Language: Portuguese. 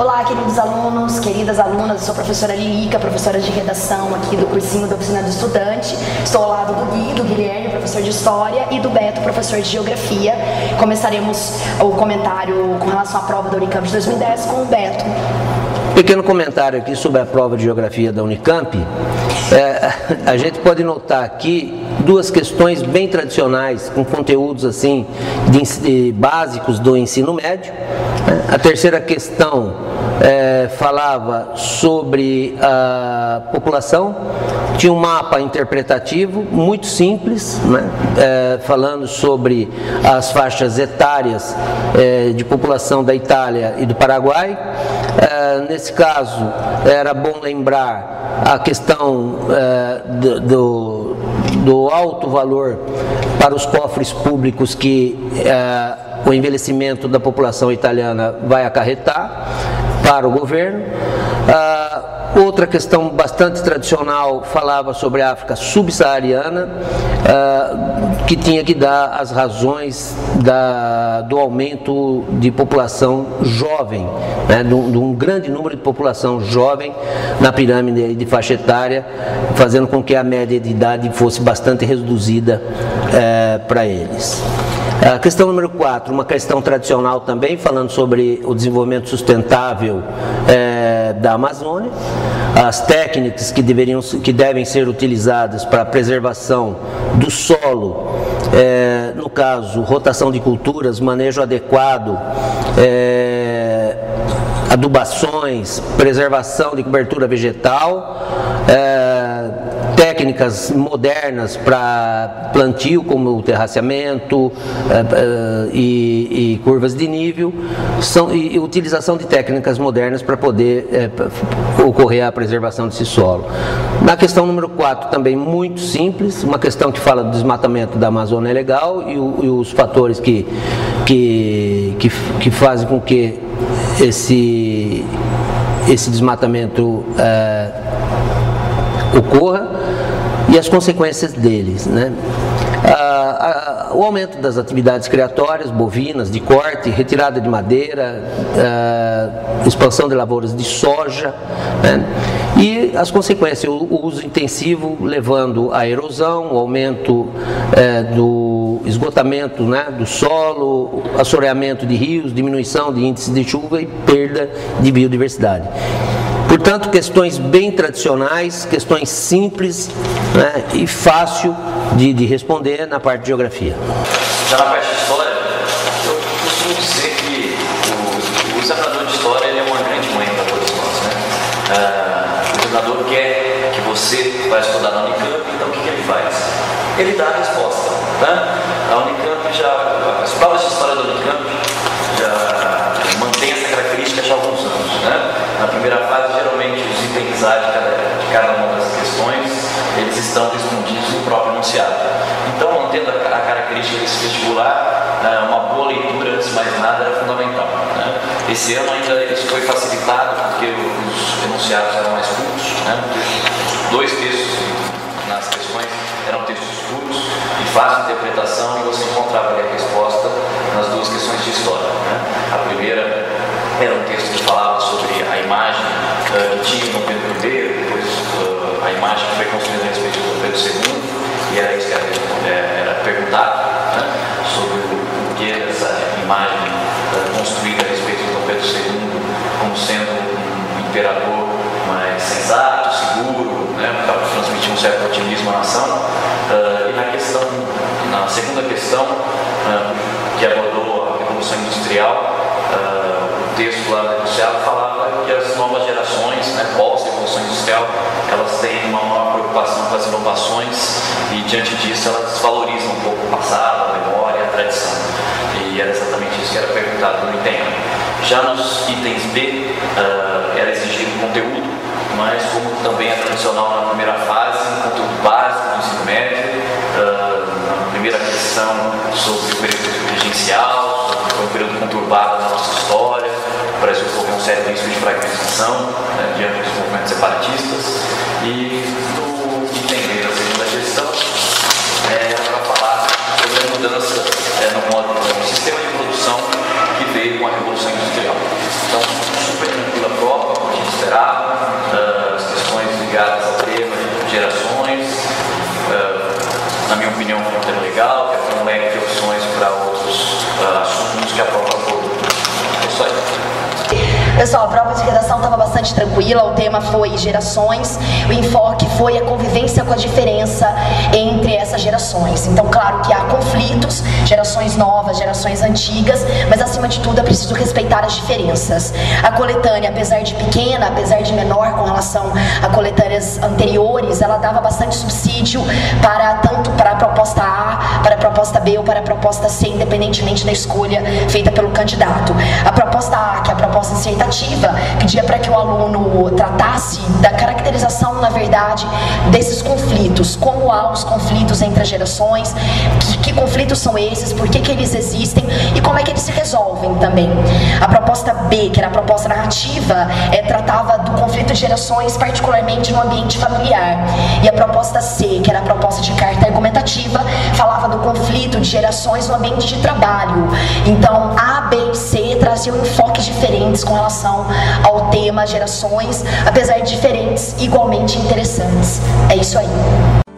Olá, queridos alunos, queridas alunas, eu sou a professora Lilica, professora de redação aqui do cursinho da Oficina do Estudante. Estou ao lado do Gui, do Guilherme, professor de História, e do Beto, professor de Geografia. Começaremos o comentário com relação à prova da Unicamp de 2010 com o Beto. Pequeno comentário aqui sobre a prova de Geografia da Unicamp. A gente pode notar aqui duas questões bem tradicionais, com conteúdos assim básicos do ensino médio. A terceira questão falava sobre a população, tinha um mapa interpretativo muito simples, né? Falando sobre as faixas etárias de população da Itália e do Paraguai. Nesse caso, era bom lembrar a questão do alto valor para os cofres públicos que o envelhecimento da população italiana vai acarretar para o governo. Outra questão bastante tradicional falava sobre a África subsaariana, que tinha que dar as razões do aumento de população jovem, né, de um grande número de população jovem na pirâmide de faixa etária, fazendo com que a média de idade fosse bastante reduzida para eles. A questão número 4, uma questão tradicional também, falando sobre o desenvolvimento sustentável da Amazônia, as técnicas que devem ser utilizadas para a preservação do solo, no caso, rotação de culturas, manejo adequado, adubações, preservação de cobertura vegetal, técnicas modernas para plantio, como o terraceamento e curvas de nível, e utilização de técnicas modernas para poder ocorrer a preservação desse solo. Na questão número 4, também muito simples, uma questão que fala do desmatamento da Amazônia Legal e os fatores que fazem com que esse desmatamento ocorra e as consequências deles, né? O aumento das atividades criatórias, bovinas, de corte, retirada de madeira, expansão de lavouras de soja, né? E as consequências, o uso intensivo levando à erosão, o aumento do esgotamento, né, do solo, assoreamento de rios, diminuição de índices de chuva e perda de biodiversidade. Portanto, questões bem tradicionais, questões simples, né, e fácil de responder na parte de geografia. Já na parte de história, eu costumo dizer que o examinador de história ele é uma grande mãe para todos nós, né? O examinador quer que você vá estudar na Unicamp, então o que ele faz? Ele dá a resposta, né? A Unicamp as provas de história da Unicamp já mantém essa característica já há alguns anos, né? Na primeira fase, geralmente, os itens A de cada uma das questões, eles estão respondidos no próprio enunciado. Então, mantendo a característica desse vestibular, uma boa leitura, antes de mais nada, era fundamental, né? Esse ano ainda isso foi facilitado, porque os enunciados eram mais curtos, né? 2 textos nas questões eram textos curtos e fácil de interpretação, e você encontrava ali a resposta nas 2 questões de história, né? A primeira era um texto que falava sobre a imagem que tinha Dom Pedro I, depois a imagem que foi construída a respeito de Dom Pedro II, e era isso que era perguntado, né, sobre o porquê dessa imagem construída a respeito de Dom Pedro II como sendo um imperador mais sensato, seguro, né, para transmitir um certo otimismo à nação. E na segunda questão, que abordou a Revolução Industrial, o texto lá do enunciado falava que as novas gerações, né, pós-revolução industrial, elas têm uma maior preocupação com as inovações e, diante disso, elas valorizam um pouco o passado, a memória, a tradição. E era exatamente isso que era perguntado no item A. Já nos itens B, era exigido conteúdo, mas como também é tradicional na primeira fase, conteúdo básico do ensino médio, na primeira questão sobre o período regencial, sobre o período conturbado da nossa história. O Brasil correu um sério risco de fragmentação, né, diante dos movimentos separatistas. E no item B da segunda gestão, era para falar sobre a mudança no sistema de produção que veio com a Revolução Industrial. Então, super tranquilo. Pessoal, a prova de redação estava bastante tranquila, o tema foi gerações, o enfoque foi a convivência com a diferença entre essas gerações. Então, claro que há conflitos, gerações novas, gerações antigas, mas acima de tudo é preciso respeitar as diferenças. A coletânea, apesar de pequena, apesar de menor com relação a coletâneas anteriores, ela dava bastante subsídio para tanto para a proposta A, para a proposta B ou para a proposta C, independentemente da escolha feita pelo candidato. A proposta A, que é a proposta dissertativa, pedia para que o aluno tratasse da caracterização, na verdade, desses conflitos, como há os conflitos entre as gerações, que conflitos são esses, por que eles existem e como é que eles se resolvem também. A proposta B, que era a proposta narrativa, tratava do conflito de gerações, particularmente no ambiente familiar. E a proposta C, que era a proposta de carta argumentativa, falava do conflito de gerações no ambiente de trabalho. Então, A, B e C traziam enfoques diferentes com relação ao tema gerações, apesar de diferentes, igualmente interessantes. É isso aí.